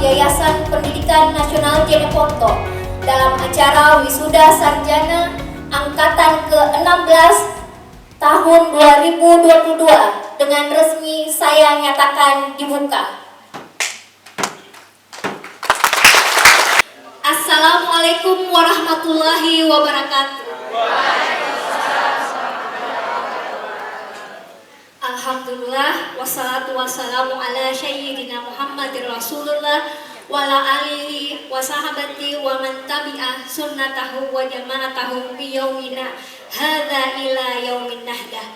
Yayasan Pendidikan Nasional Jeneponto dalam acara Wisuda Sarjana Angkatan ke-16 tahun 2022 dengan resmi saya nyatakan dibuka. Assalamualaikum warahmatullahi wabarakatuh. Alhamdulillah, wassalatu wassalamu ala sayyidina Muhammadir Rasulullah wa ala alihi wa sahabati wa man tabi'ah sunnatahu wa jama'atahu bi yaumina hadza ila yaumin nahdah.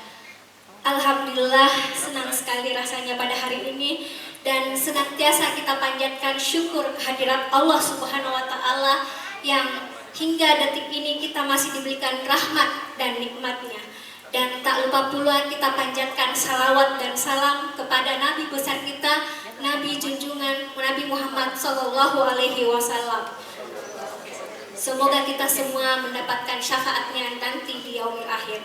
Alhamdulillah, senang sekali rasanya pada hari ini dan senantiasa kita panjatkan syukur kehadirat Allah Subhanahu wa taala yang hingga detik ini kita masih diberikan rahmat dan nikmatnya. Dan tak lupa pula kita panjatkan salawat dan salam kepada Nabi besar kita, Nabi junjungan Nabi Muhammad Sallallahu Alaihi Wasallam. Semoga kita semua mendapatkan syafaatnya nanti di yaumil akhir.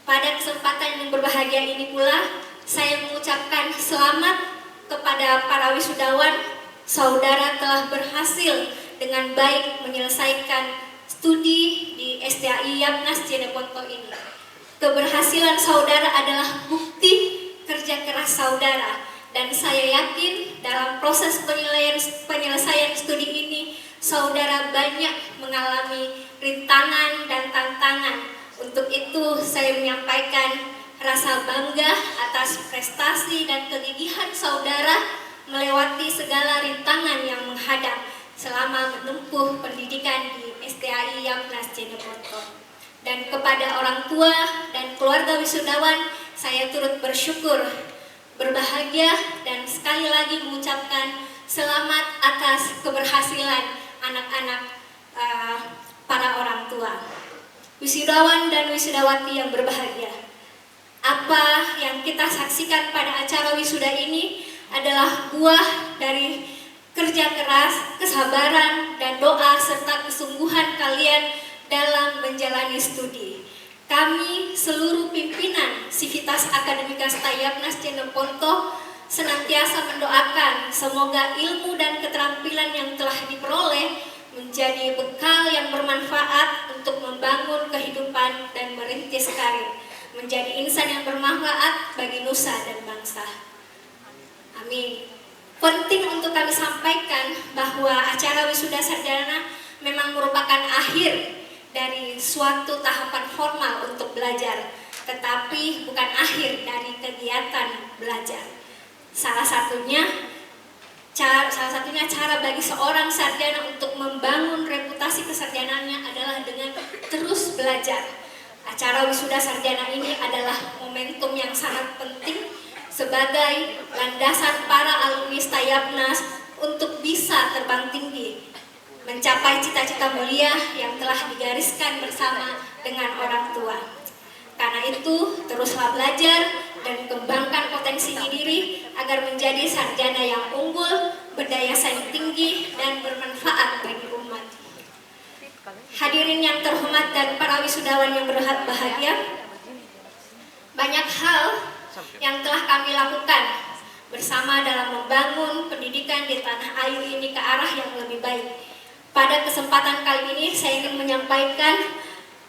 Pada kesempatan yang berbahagia ini pula, saya mengucapkan selamat kepada para wisudawan. Saudara telah berhasil dengan baik menyelesaikan studi di STAI Yapnas Jeneponto ini. Keberhasilan saudara adalah bukti kerja keras saudara, dan saya yakin dalam proses penyelesaian studi ini saudara banyak mengalami rintangan dan tantangan. Untuk itu saya menyampaikan rasa bangga atas prestasi dan kegigihan saudara melewati segala rintangan yang menghadap selama menempuh pendidikan di STAI Yapnas Jeneponto. Dan kepada orang tua dan keluarga wisudawan, saya turut bersyukur, berbahagia, dan sekali lagi mengucapkan selamat atas keberhasilan anak-anak para orang tua. Wisudawan dan wisudawati yang berbahagia, apa yang kita saksikan pada acara wisuda ini adalah buah dari kerja keras, kesabaran, dan doa serta kesungguhan kalian dalam menjalani studi. Kami seluruh pimpinan Sivitas Akademika STAI Yapnas Jeneponto senantiasa mendoakan semoga ilmu dan keterampilan yang telah diperoleh menjadi bekal yang bermanfaat untuk membangun kehidupan dan merintis karir, menjadi insan yang bermanfaat bagi nusa dan bangsa. Amin. Penting untuk kami sampaikan bahwa acara wisuda sarjana memang merupakan akhir dari suatu tahapan formal untuk belajar, tetapi bukan akhir dari kegiatan belajar. Salah satunya cara bagi seorang sarjana untuk membangun reputasi kesarjanaannya adalah dengan terus belajar. Acara wisuda sarjana ini adalah momentum yang sangat penting sebagai landasan para alumni STAI Yapnas untuk bisa terbang tinggi, mencapai cita-cita mulia yang telah digariskan bersama dengan orang tua. Karena itu, teruslah belajar dan kembangkan potensi diri agar menjadi sarjana yang unggul, berdaya saing tinggi, dan bermanfaat bagi umat. Hadirin yang terhormat dan para wisudawan yang berbahagia, banyak hal yang telah kami lakukan bersama dalam membangun pendidikan di tanah air ini ke arah yang lebih baik. Pada kesempatan kali ini saya ingin menyampaikan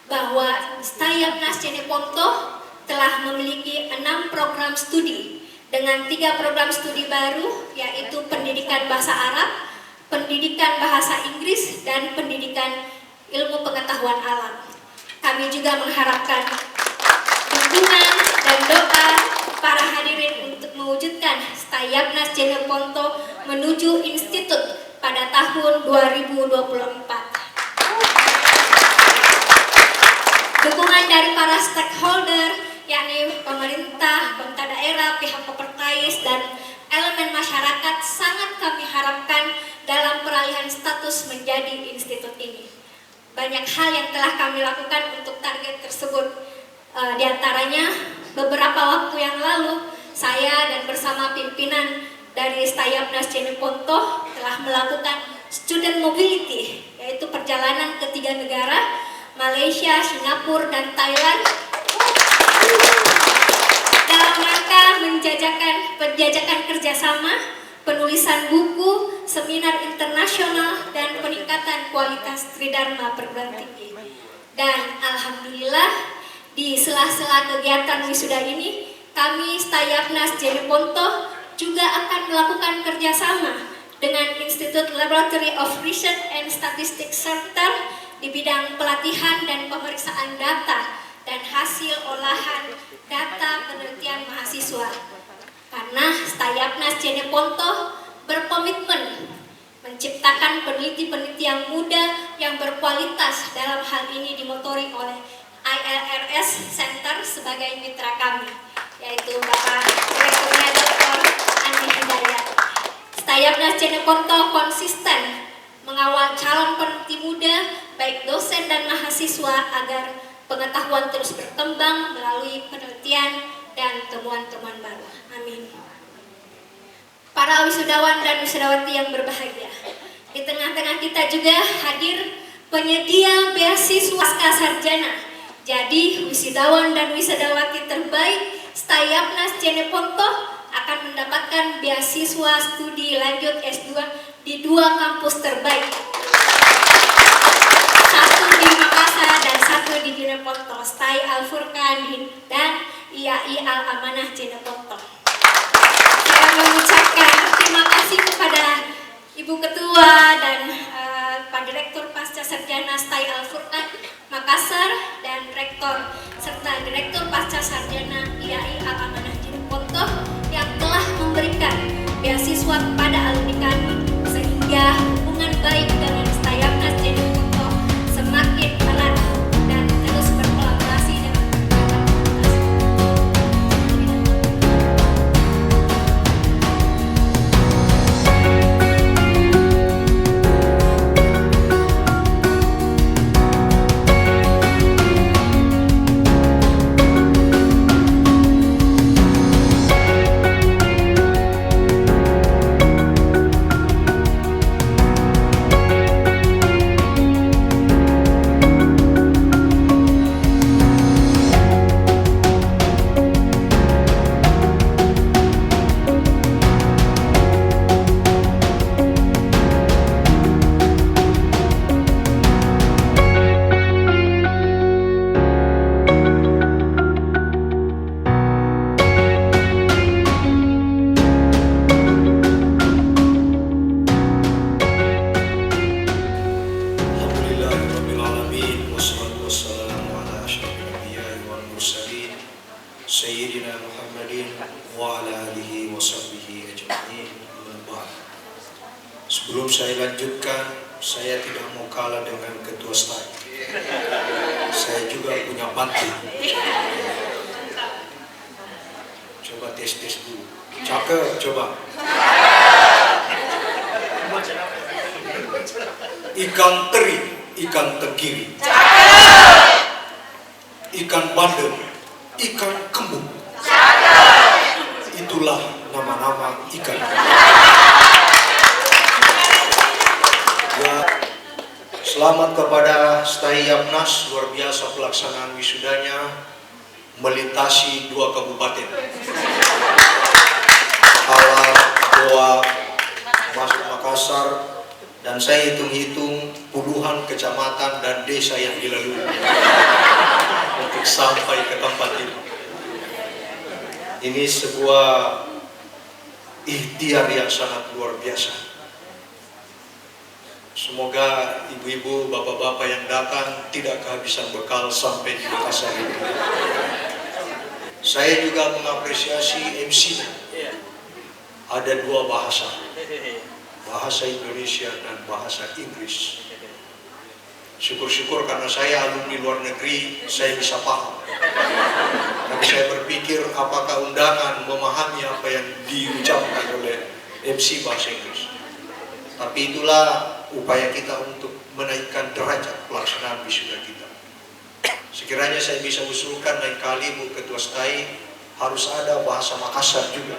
bahwa STAI Yapnas Jeneponto telah memiliki 6 program studi dengan 3 program studi baru, yaitu pendidikan bahasa Arab, pendidikan bahasa Inggris, dan pendidikan ilmu pengetahuan alam. Kami juga mengharapkan dukungan dan doa para hadirin untuk mewujudkan STAI Yapnas Jeneponto menuju institut pada tahun 2024. Dukungan dari para stakeholder, yakni pemerintah, pemerintah daerah, pihak pemertais, dan elemen masyarakat sangat kami harapkan dalam peralihan status menjadi institut ini. Banyak hal yang telah kami lakukan untuk target tersebut. Di antaranya, beberapa waktu yang lalu, saya dan bersama pimpinan dari STAI Yapnas Jeneponto telah melakukan student mobility, yaitu perjalanan ke 3 negara, Malaysia, Singapura, dan Thailand, dalam rangka penjajakan kerjasama penulisan buku, seminar internasional, dan peningkatan kualitas Tridharma perguruan tinggi. Dan alhamdulillah di sela-sela kegiatan wisuda ini, kami Stayapnas Jeneponto juga akan melakukan kerjasama dengan Institute Laboratory of Research and Statistics Center di bidang pelatihan dan pemeriksaan data dan hasil olahan data penelitian mahasiswa. Karena Stayapnas Jeneponto berkomitmen menciptakan peneliti-peneliti yang muda yang berkualitas, dalam hal ini dimotori oleh ILRS Center sebagai mitra kami, yaitu Bapak Direkturnya Dr. Andi Hidayat. Stayapnas Jeneponto konsisten mengawal calon peneliti muda, baik dosen dan mahasiswa, agar pengetahuan terus berkembang melalui penelitian dan temuan-temuan baru. Amin. Para wisudawan dan wisudawati yang berbahagia, di tengah-tengah kita juga hadir penyedia beasiswa pasca sarjana. Jadi wisudawan dan wisudawati terbaik Stayapnas Jeneponto akan mendapatkan beasiswa studi lanjut S2 di 2 kampus terbaik, satu di Makassar dan satu di Jeneponto, Stai Al Furqan dan IAI Al Amanah Jeneponto. Saya mengucapkan terima kasih kepada Ibu Ketua dan Pak Direktur Pasca Sarjana Stai Al Furqan Makassar dan Rektor serta Direktur Pasca Sarjana IAI Al Amanah Jeneponto yang telah memberikan beasiswa kepada alumni kami, sehingga hubungan baik dengan Stayapnas Jeneponto semakin erat dan terus berkolaborasi dengan Sayyidina Muhammadin wa ala alihi wa sahbihi ajma'in. Sebelum saya lanjutkan, saya tidak mau kalah dengan Ketua Stai. Saya juga punya bantu. Coba tes dulu. Cakep, coba. Ikan teri, ikan tenggiri. Ikan bandeng, ikan kembung. Itulah nama-nama ikan. Ya, selamat kepada Stayapnas, luar biasa pelaksanaan wisudanya, melintasi 2 kabupaten. Alat, Goa, masuk Makassar, dan saya hitung-hitung puluhan kecamatan dan desa yang dilalui untuk sampai ke tempat ini. Ini sebuah ikhtiar yang sangat luar biasa. Semoga ibu-ibu, bapak-bapak yang datang tidak kehabisan bekal sampai di Makassar ini. Saya juga mengapresiasi MC-nya. Ada 2 bahasa, bahasa Indonesia dan bahasa Inggris. Syukur-syukur karena saya alumni luar negeri, saya bisa paham. Tapi saya berpikir apakah undangan memahami apa yang diucapkan oleh MC bahasa Inggris. Tapi itulah upaya kita untuk menaikkan derajat pelaksanaan wisuda kita. Sekiranya saya bisa usulkan lain kali Bu Ketua Stai, harus ada bahasa Makassar juga.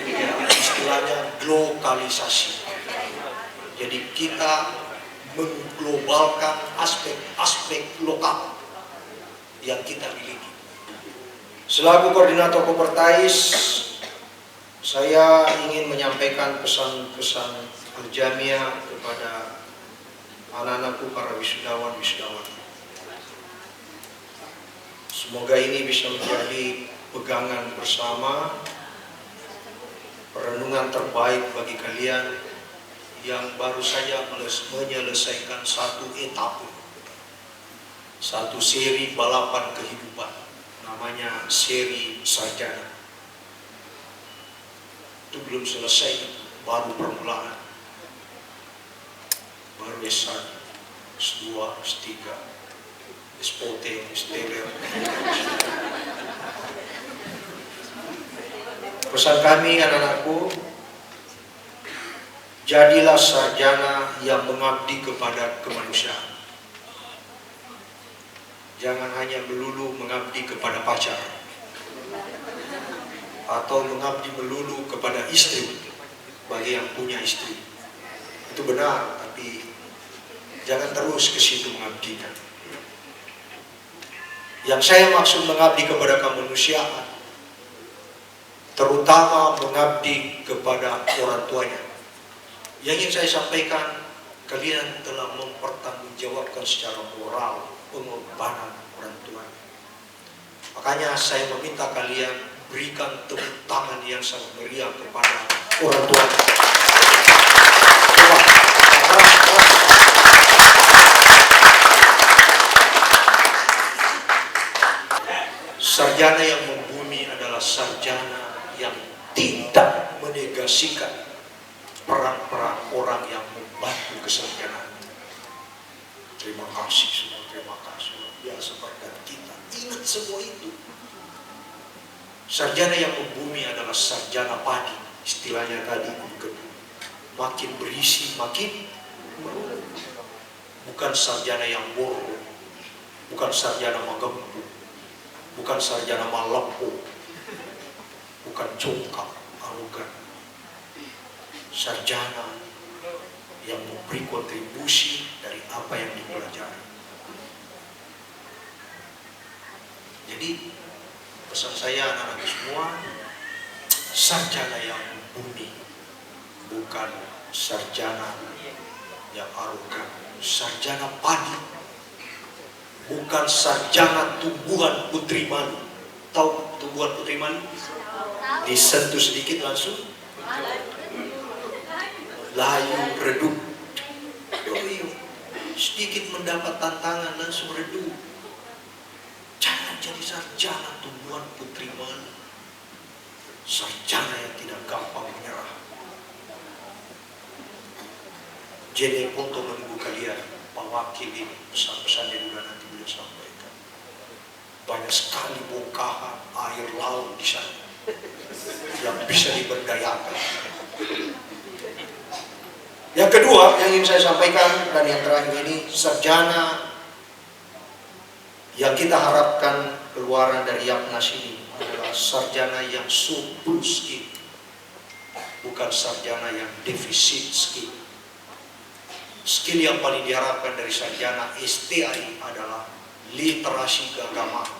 Ya, istilahnya globalisasi. Jadi kita mengglobalkan aspek-aspek lokal yang kita miliki. Selaku koordinator Kopertais, Saya ingin menyampaikan pesan-pesan Al-Jamiah kepada anak-anakku para wisudawan-wisudawati. Semoga ini bisa menjadi pegangan bersama, perenungan terbaik bagi kalian yang baru saja menyelesaikan satu etapa, satu seri balapan kehidupan, namanya seri sarjana. Itu belum selesai, baru permulaan, baru S1, S2, S3, S4, S3. Pesan kami anak-anakku, jadilah sarjana yang mengabdi kepada kemanusiaan. Jangan hanya melulu mengabdi kepada pacar, atau mengabdi melulu kepada istri bagi yang punya istri. Itu benar, tapi jangan terus ke situ mengabdikan. Yang saya maksud mengabdi kepada kemanusiaan, terutama mengabdi kepada orang tuanya. Yang ingin saya sampaikan, kalian telah mempertanggungjawabkan secara moral pengorbanan orang tua. Makanya saya meminta kalian berikan tepuk tangan yang sangat meriah kepada orang tua. Sarjana yang membumi adalah sarjana yang tidak menegasikan peran-peran orang yang membantu kesarjanaan. Terima kasih semua, terima kasih. Biasa berkat kita. Ingat semua itu. Sarjana yang membumi adalah sarjana padi, istilahnya tadi makin berisi makin berubah. Bukan sarjana yang bodoh, bukan sarjana menggembung, bukan sarjana malempo, bukan congkak, arogan. Sarjana yang memberi kontribusi dari apa yang dipelajari. Jadi pesan saya anak-anak semua, sarjana yang mumpuni, bukan sarjana yang arogan. Sarjana padi, bukan sarjana tumbuhan putri malu. Tahu tumbuhan putri malu? Disentuh sedikit langsung layu redup. Sedikit mendapat tantangan langsung redup. Jangan jadi sarjana tumbuhan putri malu, sarjana yang tidak gampang menyerah. Jadi untuk menunggu kalian, Pak Wakil ini pesan-pesannya juga nanti beliau sampaikan. Banyak sekali bongkahan air laut di sana yang bisa diberdayakan. Yang kedua yang ingin saya sampaikan dan yang terakhir ini, sarjana yang kita harapkan keluaran dari Yapnas ini adalah sarjana yang surplus skill, bukan sarjana yang defisit skill. Skill yang paling diharapkan dari sarjana STI adalah literasi keagamaan.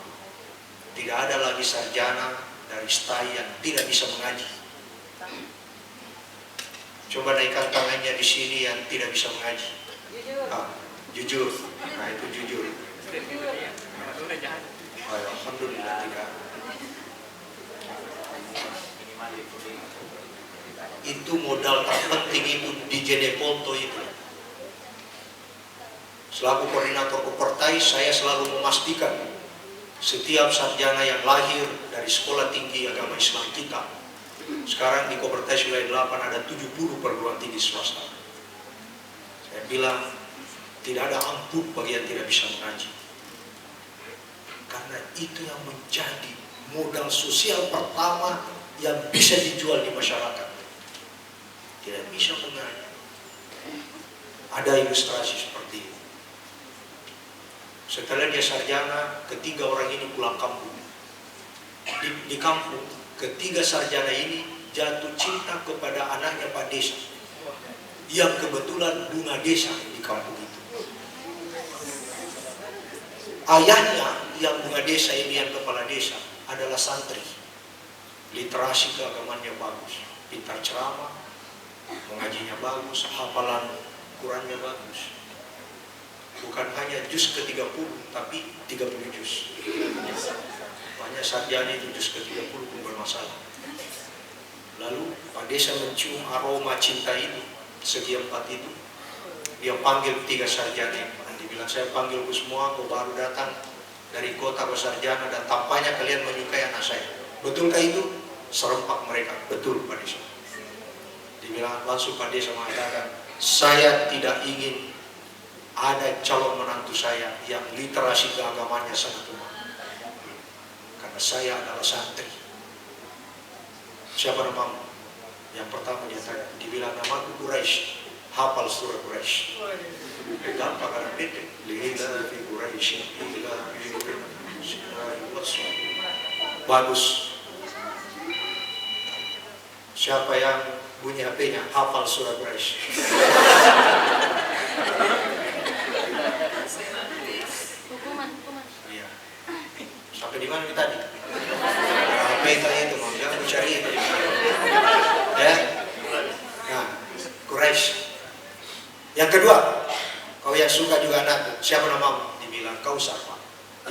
Tidak ada lagi sarjana dari STI yang tidak bisa mengaji. Coba naikkan tangannya di sini yang tidak bisa mengaji. Jujur. Nah itu jujur. Alhamdulillah tidak. Itu modal terpenting itu di Jeneponto itu. Selaku koordinator Kopertai, saya selalu memastikan setiap sarjana yang lahir dari sekolah tinggi agama Islam kita, sekarang di Kopertai Wilayah 8 ada 70 perguruan tinggi swasta. Saya bilang tidak ada ampun bagi yang tidak bisa mengaji. Karena itu yang menjadi modal sosial pertama yang bisa dijual di masyarakat. Tidak bisa mengaji. Ada ilustrasi seperti itu. Setelah dia sarjana, ketiga orang ini pulang kampung. Di kampung, ketiga sarjana ini jatuh cinta kepada anaknya Pak Desa, yang kebetulan bunga desa di kampung itu. Ayahnya yang bunga desa ini, yang kepala desa, adalah santri. literasi keagamannya bagus, pintar ceramah, mengajinya bagus, hafalan Qurannya bagus. Bukan hanya juz ke-30, tapi 30 juz. Banyak sarjana itu juz ke-30 pun bermasalah. Lalu Pak Desa mencium aroma cinta itu, segi 4 itu. Dia panggil 3 sarjana. Dia bilang, saya panggil ku semua, kau baru datang dari kota ke sarjana dan tampaknya kalian menyukai anak saya. Betulkah itu? Serempak mereka. Betul Pak Desa. Dibilang langsung Pak Desa mengatakan, saya tidak ingin ada calon menantu saya yang literasi keagamannya sangat lemah. Karena saya adalah santri. Siapa namamu? Yang pertama dia tanya, dibilang namaku Quraisy, hafal surah Quraisy. Gampang karena pendek. Lila fi Quraisy, lila fi Quraisy. Bagus. Siapa yang bunyi HP-nya hafal surah Quraisy? Iya. Sampai di mana tadi? HP tadi itu, mau jangan cari itu. Ya. Nah, Quraisy. Yang kedua, kau yang suka juga anakku, siapa namamu? Dibilang Kautsar, Pak.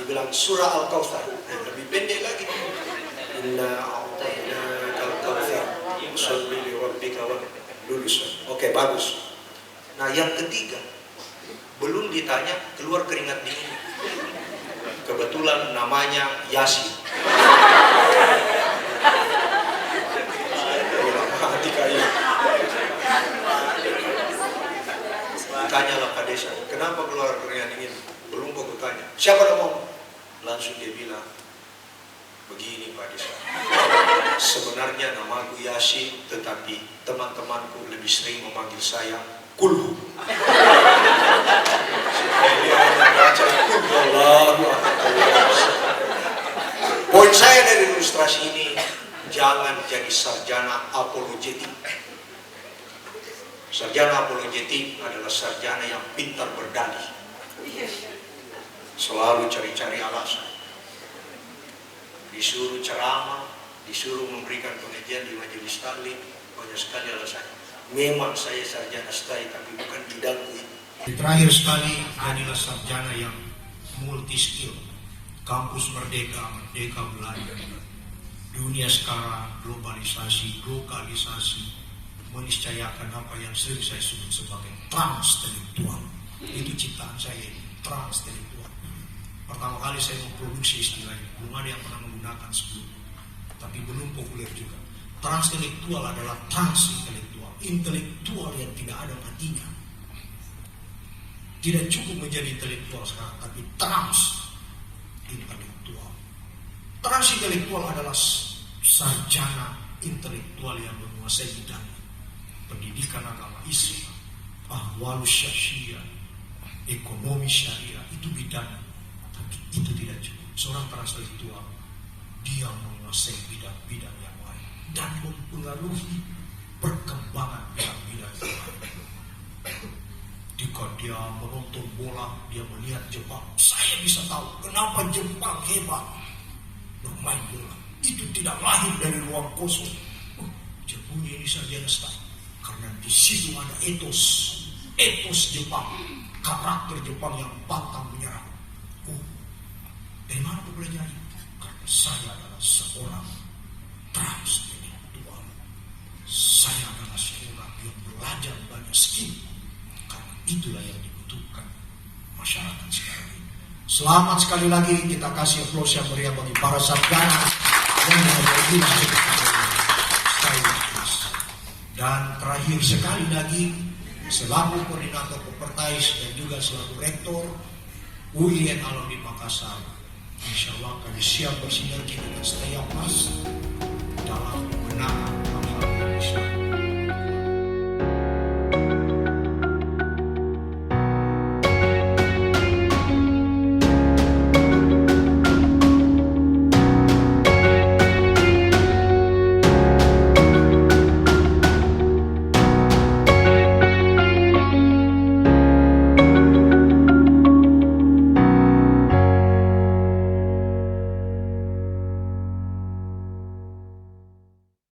Dibilang surah Al-Kautsar. Lebih pendek lagi. Inna a'tainaka al-Kautsar. Sholli li rabbika wa lulus. Oke, bagus. Nah, yang ketiga, belum ditanya keluar keringat dingin. Kebetulan namanya Yasin. Tanyalah Pak Desa, kenapa keluar keringat dingin? Belum kok tanya. Siapa namamu? Langsung dia bilang, begini Pak Desa. Sebenarnya namaku Yasin, tetapi teman-temanku lebih sering memanggil saya Kulhu. Poin saya dari ilustrasi ini, jangan jadi sarjana apologetik. Sarjana apologetik adalah sarjana yang pintar berdalih. Selalu cari-cari alasan. Disuruh ceramah, disuruh memberikan pengajian di majelis taklim, banyak sekali alasannya. Memang saya sarjana STAI, tapi bukan bidangku ini. Terakhir sekali, jadilah sarjana yang multi skill. Kampus merdeka, merdeka belajar. Dunia sekarang globalisasi, lokalisasi, meniscayakan apa yang sering saya sebut sebagai transtelektual. Itu ciptaan saya, transtelektual. Pertama kali saya memproduksi istilah ini, belum ada yang pernah menggunakan sebelumnya, tapi belum populer juga. Transtelektual adalah transintelektual, intelektual yang tidak ada matinya. Tidak cukup menjadi intelektual sekarang, tapi transintelektual. Transintelektual adalah sarjana intelektual yang menguasai bidang pendidikan agama Islam, ahwalus syariah, ekonomi syariah, itu bidang. Tapi itu tidak cukup. Seorang transintelektual, dia menguasai bidang-bidang yang lain dan mempengaruhi perkembangan bidang-bidang yang lain. Jika dia menonton bola, dia melihat Jepang, saya bisa tahu kenapa Jepang hebat bermain bola. Itu tidak lahir dari ruang kosong. Jepang ini sarjana STAI. Karena di situ ada etos Jepang, karakter Jepang yang pantang menyerah. Dari mana aku belajar itu? Karena saya adalah seorang transintelektual. Saya adalah seorang yang belajar banyak skill. Karena itulah yang dibutuhkan masyarakat sekarang ini. Selamat sekali lagi, kita kasih aplaus yang meriah bagi para sarjana yang menjadi dan terakhir sekali lagi, selaku koordinator Kopertais dan juga selaku rektor UIN Alauddin Makassar, insya Allah kami siap bersinergi dengan STAI dalam